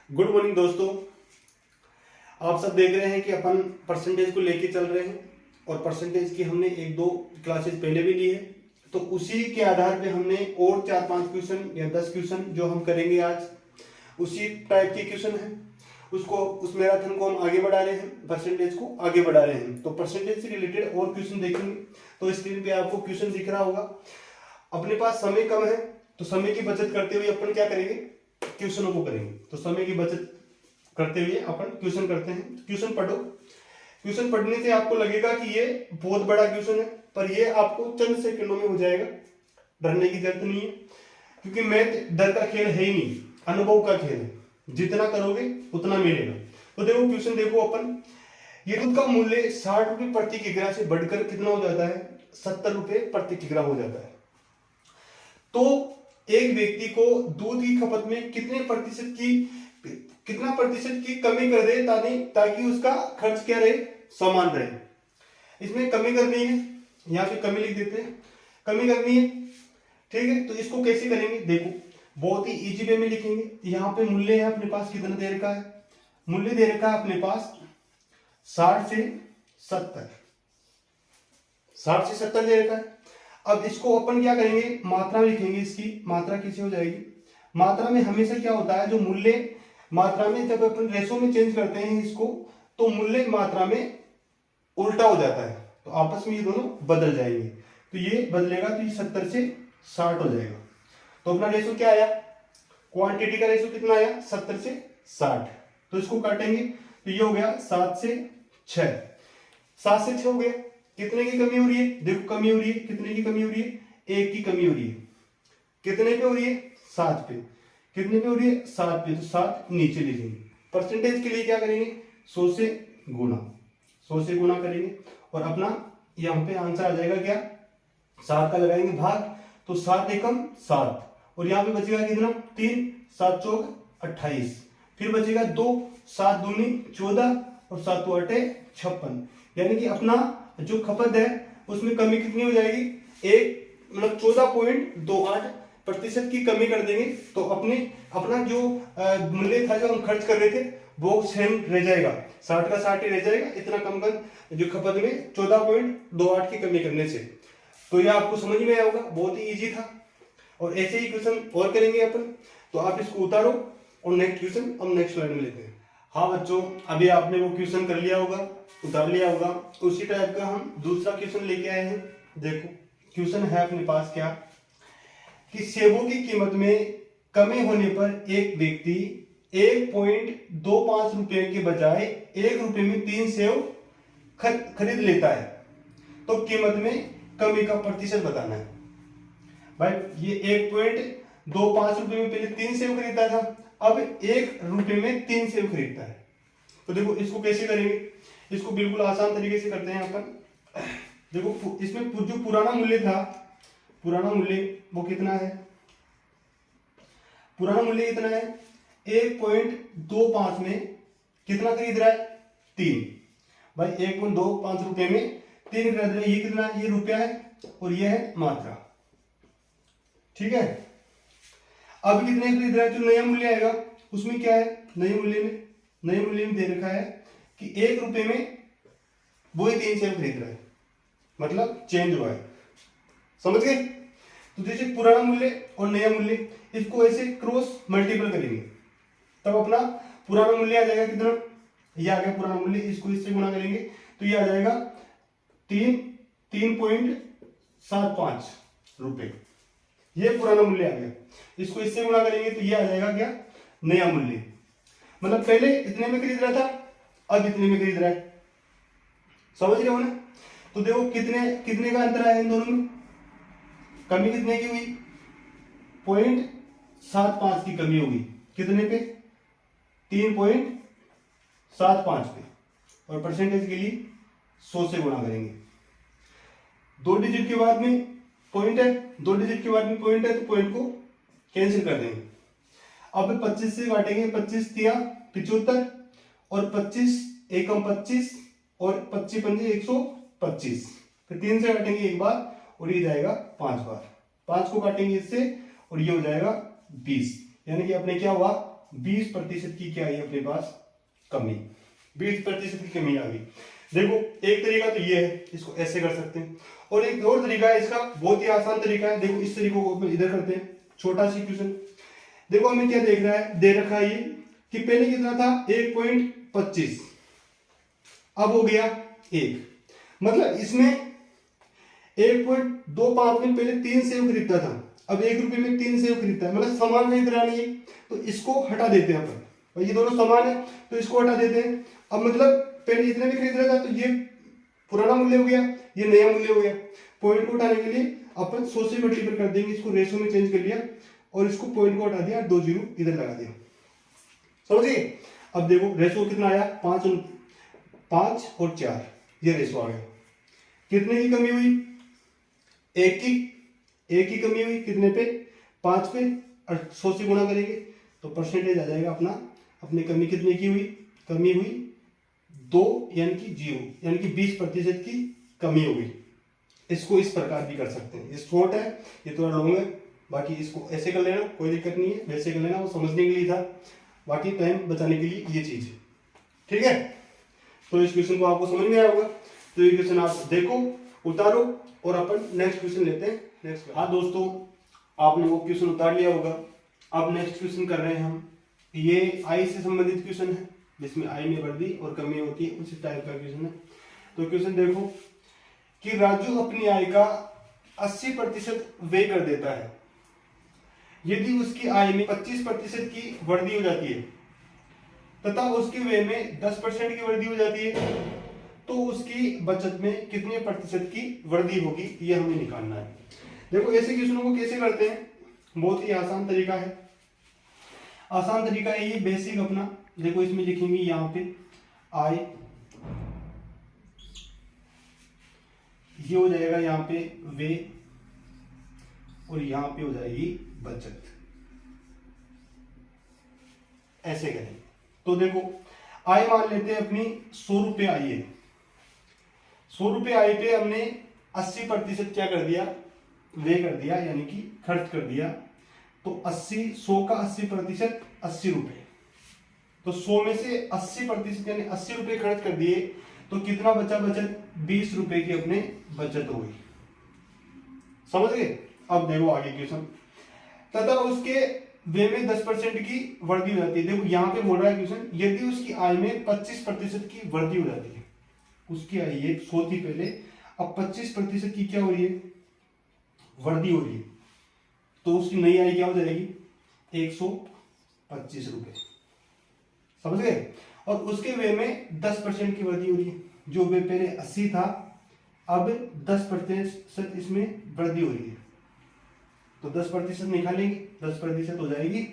Good morning दोस्तों। आप सब देख रहे हैं कि अपन परसेंटेज को लेके चल रहे हैं और परसेंटेज की हमने एक दो क्लासेस पहले भी ली है। तो उसी के आधार पे हमने और 4-5 क्वेश्चन या 10 क्वेश्चन जो हम करेंगे आज, उसी टाइप के क्वेश्चन है। उसको उस मैराथन को हम आगे बढ़ा रहे हैं, परसेंटेज को आगे बढ़ा रहे हैं। तो परसेंटेज से रिलेटेड और क्वेश्चन देखेंगे। तो स्क्रीन पे आपको क्वेश्चन दिख रहा होगा। अपने पास समय कम है तो समय की बचत करते हुए अपन क्या करेंगे, क्वेश्चनों को करेंगे। तो समय की बचत करते हुए अपन क्वेश्चन करते हैं। क्वेश्चन पढ़ो। क्वेश्चन पढ़ने से आपको लगेगा कि ये बहुत बड़ा क्वेश्चन है, पर ये आपको चंद सेकंडों में हो जाएगा। डरने की जरूरत नहीं है, क्योंकि मैथ डर का खेल है ही नहीं, अनुभव का खेल है। जितना करोगे उतना मिलेगा। तो देखो क्वेश्चन देखो अपन, ये दूध का मूल्य 60 रुपए प्रति किग्रा से बढ़कर कितना हो जाता है, 70 रुपए प्रति किग्रा हो जाता है। तो एक व्यक्ति को दूध की खपत में कितना प्रतिशत की कमी कर दे ताकि उसका खर्च क्या रहे, समान रहे। इसमें कमी करनी है, यहाँ पे कमी लिख देते हैं, कमी करनी है। ठीक है, तो इसको कैसे करेंगे देखो, बहुत ही इजी वे में लिखेंगे। यहाँ पे मूल्य है अपने पास, कितना दे रखा है, मूल्य दे रखा है अपने पास 60 से 70, 60 से 70 दे रखा है। अब इसको अपन क्या करेंगे, मात्रा में लिखेंगे। इसकी मात्रा कैसे हो जाएगी, मात्रा में हमेशा क्या होता है, जो मूल्य मात्रा में जब अपन रेशो में चेंज करते हैं इसको, तो मूल्य मात्रा में उल्टा हो जाता है। तो आपस में ये दोनों बदल जाएंगे। तो ये बदलेगा तो ये 70 से 60 हो जाएगा। तो अपना रेशो क्या आया, क्वांटिटी का रेशो कितना आया, 70 से 60। तो इसको काटेंगे तो ये हो गया 7 से 6, 7 से 6 हो गया। कितने की कमी हो रही है, देखो कमी हो रही है, कितने की कमी हो रही है, 1 की कमी हो रही है। कितने पे हो रही है, 7 पे। कितने पे हो रही है, 7 पे। तो 7 नीचे लिखेंगे। परसेंटेज के लिए क्या करेंगे, 100 से गुना, 100 से गुना करेंगे और अपना यहाँ पे आंसर आ जाएगा क्या, 7 का लगाएंगे भाग, तो 7 एकम 7 और यहाँ पे बचेगा कितना, 3, 7 चौक 28। फिर बचेगा 2, 7 दूनी 14 और 7 तो 8 56। यानी कि अपना जो खपत है उसमें कमी कितनी हो जाएगी, एक मतलब 14.28% की कमी कर देंगे। तो अपना जो मूल्य था जो हम खर्च कर रहे थे वो सेम रह जाएगा, 60 का 60 ही रह जाएगा। इतना कम कर जो खपत में 14.28 की कमी करने से। तो यह आपको समझ में आया होगा, बहुत ही इजी था। और ऐसे ही क्वेश्चन और करेंगे अपन। तो आप इसको उतारो और नेक्स्ट क्वेश्चन हम नेक्स्ट स्लाइड में लेते हैं। हाँ बच्चों, अभी आपने वो क्वेश्चन कर लिया होगा, उतार लिया होगा। उसी टाइप का हम दूसरा क्वेश्चन लेके आए हैं। देखो क्वेश्चन है अपने पास क्या, कि सेबों की कीमत में कमी होने पर एक व्यक्ति 1.25 रुपए के बजाय 1 रुपए में 3 सेब खरीद लेता है। तो कीमत में कमी का प्रतिशत बताना है। भाई ये 1.25 रुपए में पहले 3 सेब खरीदता था, अब 1 रुपए में 3 सेब खरीदता है। तो देखो इसको कैसे करेंगे, इसको बिल्कुल आसान तरीके से करते हैं अपन। देखो इसमें जो पुराना मूल्य था, पुराना मूल्य वो कितना है, पुराना मूल्य कितना है, 1.25 में कितना खरीद रहा है, 3। भाई 1.25 रुपए में 3 खरीद रहा है। ये कितना है, ये रुपया है और ये है मात्रा। ठीक है, अब कितने खरीद रहा है, जो नया मूल्य आएगा उसमें क्या है, नए मूल्य में दे रखा है कि 1 रुपए में वही 3 सेब खरीद रहा है, मतलब चेंज हुआ है। समझ गए। तो जैसे पुराना मूल्य और नया मूल्य, इसको ऐसे क्रॉस मल्टीपल करेंगे तब अपना पुराना मूल्य आ जाएगा कितना, ये आ गया पुराना मूल्य। इसको इससे गुणा करेंगे तो ये आ जाएगा 3.75 रुपए। ये पुराना मूल्य आ गया। इसको इससे गुणा करेंगे तो ये आ जाएगा क्या, नया मूल्य। मतलब पहले इतने में खरीद रहा था, अब इतने में खरीद रहा है। समझ रहे हो ना। तो देखो कितने का अंतर है इन दोनों में, कमी कितने की हुई, 0.75 की कमी होगी। कितने पे, 3.75 पे। और परसेंटेज के लिए 100 से गुणा करेंगे। 2 डिजिट के बाद में पॉइंट है, 2 डिजिट के बाद में पॉइंट है, तो पॉइंट को कैंसिल कर देंगे। अब 25 से काटेंगे, 25 तिया 75 और 25 एकम 25 और 25 पंजे 125। फिर 3 से काटेंगे एक बार और ये जाएगा 5 बार। 5 को काटेंगे इससे और ये हो जाएगा 20। यानी कि अपने क्या हुआ, 20% की क्या आई अपने पास कमी, 20% की कमी आ गई। देखो एक तरीका तो ये है, इसको ऐसे कर सकते हैं, और एक और तरीका है इसका, बहुत ही आसान तरीका है। देखो इस तरीके को इधर करते हैं, छोटा सी क्वेश्चन। देखो हमें क्या देख रहा है, दे रखा है ये कि पहले कितना था 1.25, अब हो गया 1, मतलब इसमें 1.25 में पहले 3 सेव खरीदता था, अब 1 रुपए में 3 सेव खरीदता है, मतलब समान खरीद रहा नहीं है, तो इसको हटा देते हैं अपन, और ये दोनों समान है तो इसको हटा देते हैं। अब मतलब पहले इतने में खरीद रहा था तो ये पुराना मूल्य हो गया, ये नया मूल्य हो गया। पॉइंट को उठाने के लिए अपन 100 से मल्टीपल कर देंगे, इसको रेशो में चेंज कर लिया और इसको पॉइंट को हटा दिया, 2 जीरो इधर लगा दिया, समझिए। अब देखो रेशो कितना आया, 5 और 4, ये रेशो आ गया। कितने की कमी हुई, एक की कमी हुई, कितने पे 5 पे, और 100 से गुणा करेंगे तो परसेंटेज आ जाएगा अपना, अपनी कमी कितने की हुई, कमी हुई 2 यानी कि 0, यानी कि 20% की कमी हो गई। इसको इस प्रकार भी कर सकते हैं, ये शॉर्ट है, ये थोड़ा लॉन्ग है, बाकी इसको ऐसे कर लेना कोई दिक्कत नहीं है, वैसे कर लेना, वो समझने के लिए था, बाकी टाइम बचाने के लिए ये चीज है, ठीक है। तो इस क्वेश्चन को आपको समझ में आया होगा, तो ये क्वेश्चन आप देखो, उतारो, और अपन नेक्स्ट क्वेश्चन लेते हैं। नेक्स्ट, हाँ दोस्तों आपने वो क्वेश्चन उतार लिया होगा, अब नेक्स्ट क्वेश्चन कर रहे हैं हम। ये आई से संबंधित क्वेश्चन है, जिसमें आई में वृद्धि और कमी होती है, उसी टाइप का क्वेश्चन है। तो क्वेश्चन देखो कि राजू अपनी आय का 80% व्यय कर देता है, यदि उसकी आय में 25% की वृद्धि हो जाती है तथा उसके व्यय में 10% की वृद्धि हो जाती है, तो उसकी बचत में कितने प्रतिशत की वृद्धि होगी, ये हमें निकालना है। देखो ऐसे क्वेश्चनों को कैसे करते हैं, बहुत ही आसान तरीका है, आसान तरीका है ये बेसिक अपना। देखो इसमें लिखेंगे यहाँ पे आय, ये हो जाएगा यहाँ पे व्यय, और यहाँ पे हो जाएगी बचत, ऐसे करें। तो देखो आय मान लेते हैं अपनी 100 रुपए आई है, 100 रुपए आय पे हमने 80% क्या कर दिया, व्यय कर दिया, यानी कि खर्च कर दिया। तो 100 का 80% 80 रुपए, तो 100 में से 80% यानी 80 रुपए खर्च कर दिए, तो कितना बचा बचत, 20 रुपए की अपने बचत हो गई, समझ गए। अब देखो आगे क्वेश्चन, तथा उसके व्यय में 10% की वृद्धि हो जाती है। देखो यहाँ पे बोल रहा है क्वेश्चन, यदि उसकी आय में 25% की वृद्धि हो जाती है, उसकी आय 100 थी पहले, अब 25% की क्या हो रही है, वृद्धि हो रही है, तो उसकी नई आय क्या हो जाएगी, 125 रुपए, समझ गए। और उसके व्यय में 10% की वृद्धि हो रही है, जो व्यय पहले 80 था, अब 10% इसमें वृद्धि हो रही है, तो 10% निकालेंगे, 10% हो जाएगी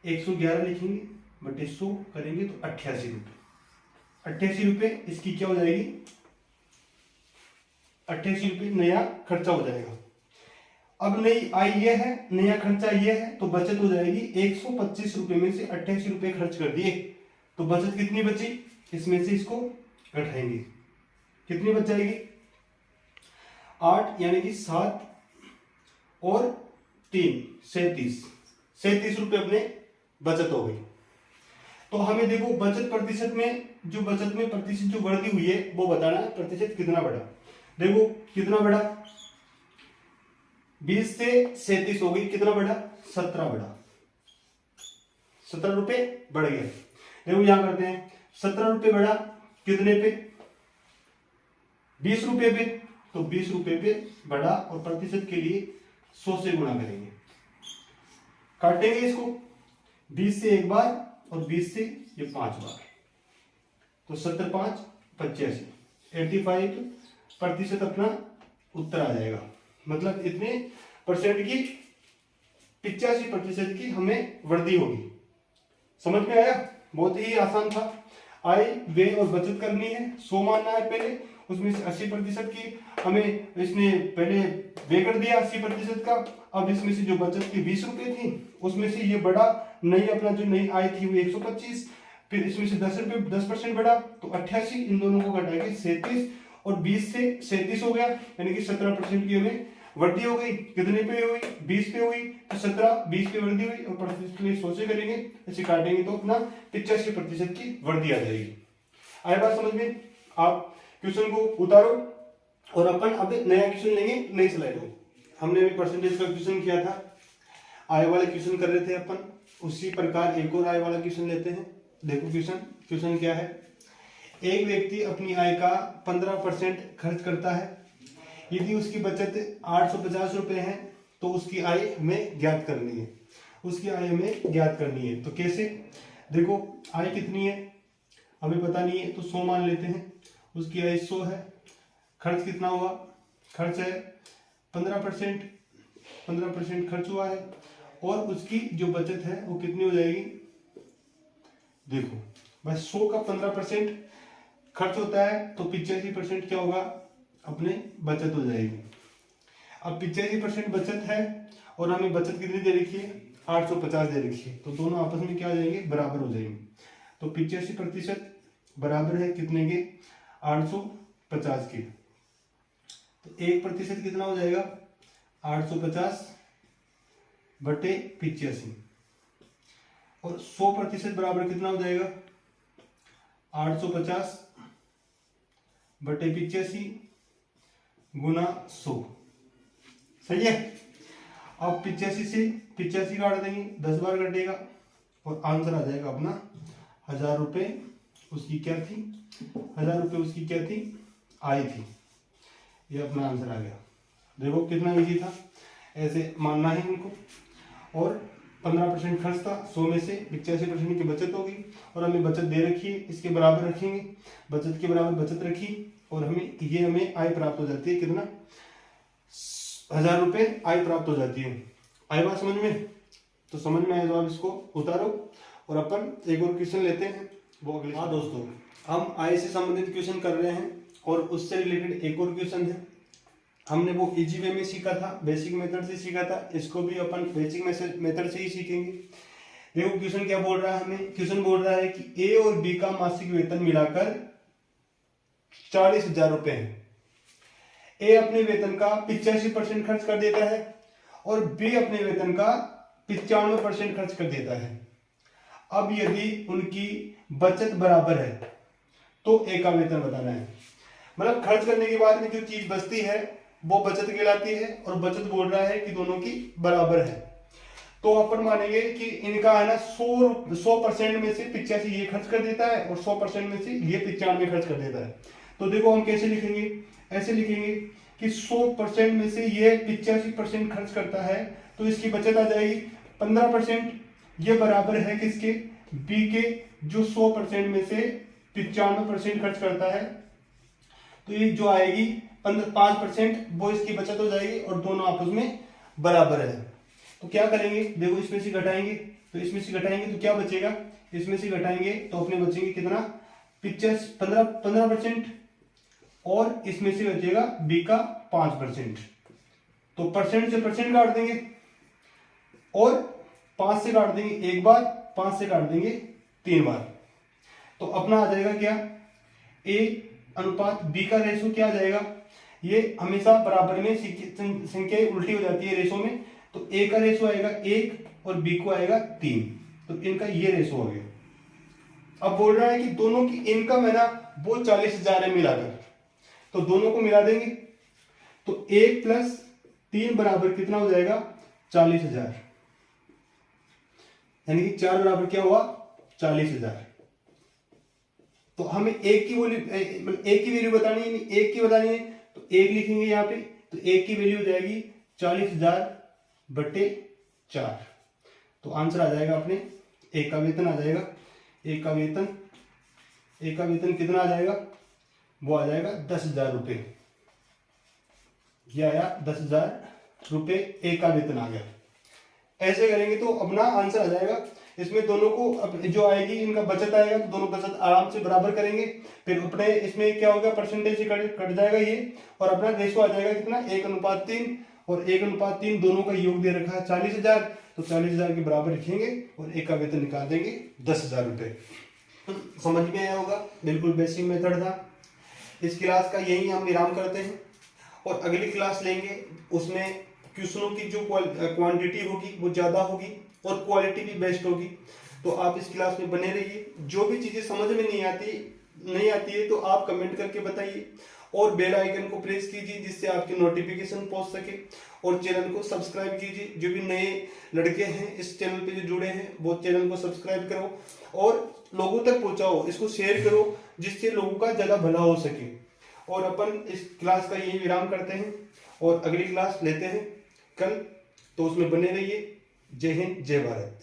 111 लिखेंगे, बटे 100 करेंगे तो 88 रुपए, 88 रुपए इसकी क्या हो जाएगी, 88 रुपए नया खर्चा हो जाएगा। अब नई आय ये है, नया खर्चा ये है, तो बचत हो जाएगी 125 रुपए में से 88 रुपए खर्च कर दिए, तो बचत कितनी बची, इसमें से इसको घटाएंगे, कितनी बच जाएगी, 8 यानी कि 7 और 3 37 रुपए अपने बचत हो गई। तो हमें देखो बचत प्रतिशत में, जो बचत में प्रतिशत जो वृद्धि हुई है वो बताना है, प्रतिशत कितना बढ़ा। देखो कितना बढ़ा, 20 से 37 हो गई, कितना बढ़ा, 17 बढ़ा, 17 रुपए बढ़ गया। देखो यहां करते हैं, 17 रुपए बढ़ा कितने पे, 20 रुपए पे, तो 20 रुपए पे बढ़ा, और प्रतिशत के लिए 100 से गुणा करेंगे, काटेंगे इसको, 20 से एक बार और 20 से ये 5 बार, तो 70 5 85, 85% अपना उत्तर आ जाएगा। मतलब इतने परसेंट की, 85% की हमें वृद्धि होगी। समझ में आया, बहुत ही आसान था। आय व्यय और बचत करनी है, 100 मानना है पहले, उसमें से 80% की हमें इसने पहले व्यय कर दिया 80% का, अब इसमें से जो बचत की 20 रुपए थी उसमें से ये बढ़ा, नई अपना जो नई आय थी वो 125, फिर इसमें से 10% बढ़ा तो 88, इन दोनों को घटाएंगे 37, और 20 से 37 हो गया, यानी कि 17% की हमें वृद्धि हो गई, कितने पे हुई, 20 पे हुई, तो 17, 20 पे वृद्धि हुई और प्रतिशत के लिए 100 से करेंगे, ऐसे काटेंगे तो अपना 85% की वृद्धि आ जाएगी। आए बात समझ में? आप क्वेश्चन को उतारो और अपन अब नया क्वेश्चन लेंगे नई स्लाइड में। हमने अभी परसेंटेज का क्वेश्चन किया था, आय वाले क्वेश्चन कर रहे थे अपन, उसी प्रकार एक और आय वाला क्वेश्चन लेते हैं। देखो क्वेश्चन क्या है। एक व्यक्ति अपनी आय का 15% खर्च करता है। यदि उसकी बचत 850 रुपए है तो उसकी आय हमें ज्ञात करनी है। उसकी आय हमें ज्ञात करनी है तो कैसे? देखो आय कितनी है हमें पता नहीं है, तो 100 मान लेते हैं। उसकी आय 100 है। खर्च कितना हुआ? खर्च है 15% खर्च हुआ है और उसकी जो बचत है वो कितनी हो जाएगी? देखो बस 100 का 15% खर्च होता है तो 85% क्या होगा? अपने बचत हो जाएगी। अब 85% बचत है और हमें बचत कितनी दे रखी है? 850 दे रखी है, तो दोनों आपस में क्या हो जाएंगे? बराबर हो जाएंगे। तो 85% बराबर है कितने के? 850 के। तो 1% कितना हो जाएगा? 850 बटे 85 और 100% बराबर कितना हो जाएगा? 850 बटे 85 गुना 100। सही है। अब 85 से 85 काट देंगे, 10 बार कटेगा और आंसर आ जाएगा अपना 1000 रुपये उसकी क्या थी? 1000 रुपये उसकी क्या थी? आय थी। ये अपना आंसर आ गया। देखो कितना इजी था, ऐसे मानना है इनको। और 15% खर्च था, 100 में से 85% की बचत होगी और हमें बचत दे रखी है, इसके बराबर रखेंगे, बचत के बराबर बचत रखी और हमें आय प्राप्त हो जाती है। कितना? 1000 रुपये आय प्राप्त हो जाती है। आय बात समझ में? तो समझ में आए तो आप इसको उतारो और अपन एक और क्वेश्चन लेते हैं, वो अगले। हाँ दोस्तों, हम आय से संबंधित क्वेश्चन कर रहे हैं और उससे रिलेटेड एक और क्वेश्चन है। हमने वो इजी वे में सीखा था, बेसिक मेथड से सीखा था, इसको भी अपन बेसिक मेथड से ही सीखेंगे। देखो क्वेश्चन क्या बोल रहा है हमें? क्वेश्चन बोल रहा है कि ए और बी का मासिक वेतन मिलाकर 40,000 रुपए है। ए अपने वेतन का 85% खर्च कर देता है और बी अपने वेतन का 95% खर्च कर देता है। अब यदि उनकी बचत बराबर है तो ए का वेतन बताना है। मतलब खर्च करने के बाद में जो चीज बचती है वो बचत कहलाती है और बचत बोल रहा है कि दोनों की बराबर है। तो अपन मानेंगे कि इनका है ना 100% में से 85 ये खर्च कर देता है और 100% में से ये 95 खर्च कर देता है। तो देखो हम कैसे लिखेंगे? ऐसे लिखेंगे कि 100% में से ये 85% खर्च करता है तो इसकी बचत आ जाएगी 15%। ये बराबर है किसके? बी के, जो 100% में से 95% खर्च करता है। तो ये जो आएगी 5% वो इसकी बचत हो जाएगी और दोनों आपस में बराबर है। तो क्या करेंगे? देखो इसमें से घटाएंगे, तो इसमें से घटाएंगे तो क्या बचेगा? इसमें से घटाएंगे तो अपने बचेंगे कितना? 15% और इसमें से बचेगा बी का 5%। तो परसेंट से परसेंट काट देंगे और 5 से काट देंगे एक बार, 5 से काट देंगे 3 बार। तो अपना आ जाएगा क्या? ए अनुपात बी का रेशो क्या आ जाएगा? ये हमेशा बराबर में संख्या उल्टी हो जाती है रेशो में, तो ए का रेशो आएगा 1 और बी को आएगा 3। तो इनका ये रेशो हो गया। अब बोल रहा है कि दोनों की इनकम है ना वो 40,000 है मिलाकर, तो दोनों को मिला देंगे तो 1 + 3 बराबर कितना हो जाएगा? 40,000। यानी कि 4 बराबर क्या हुआ? 40,000। तो हमें एक की वैल्यू बतानी है, एक की बतानी है तो एक लिखेंगे यहाँ पे, तो एक की वैल्यू हो जाएगी 40,000 बटे 4। तो आंसर आ जाएगा अपने एक का वेतन आ जाएगा। एक का वेतन कितना आ जाएगा? वो आ जाएगा 10,000 रुपये। ये आया 10,000 रुपये एक का वेतन आ गया। ऐसे करेंगे तो अपना आंसर आ जाएगा। इसमें दोनों को जो आएगी इनका बचत आएगा तो दोनों बचत आराम से बराबर करेंगे। फिर अपने इसमें क्या होगा? परसेंटेज से कट जाएगा ये और अपना रेशो आ जाएगा कितना? 1:3 और 1:3 दोनों का योग दे रखा है 40,000, तो 40,000 के बराबर लिखेंगे और एक का वेतन निकाल देंगे 10,000 रुपये। समझ में आया होगा? बिल्कुल बेसिक मेथड था। इस क्लास का यही हम विराम करते हैं और अगली क्लास लेंगे, उसमें क्वेश्चनों की जो क्वांटिटी होगी वो ज़्यादा होगी और क्वालिटी भी बेस्ट होगी। तो आप इस क्लास में बने रहिए। जो भी चीज़ें समझ में नहीं आती है तो आप कमेंट करके बताइए और बेल आइकन को प्रेस कीजिए जिससे आपके नोटिफिकेशन पहुंच सके, और चैनल को सब्सक्राइब कीजिए। जो भी नए लड़के हैं इस चैनल पे जो जुड़े हैं वो चैनल को सब्सक्राइब करो और लोगों तक पहुंचाओ, इसको शेयर करो जिससे लोगों का ज़्यादा भला हो सके। और अपन इस क्लास का यही विराम करते हैं और अगली क्लास लेते हैं कल, तो उसमें बने रहिए। जय हिंद, जय भारत।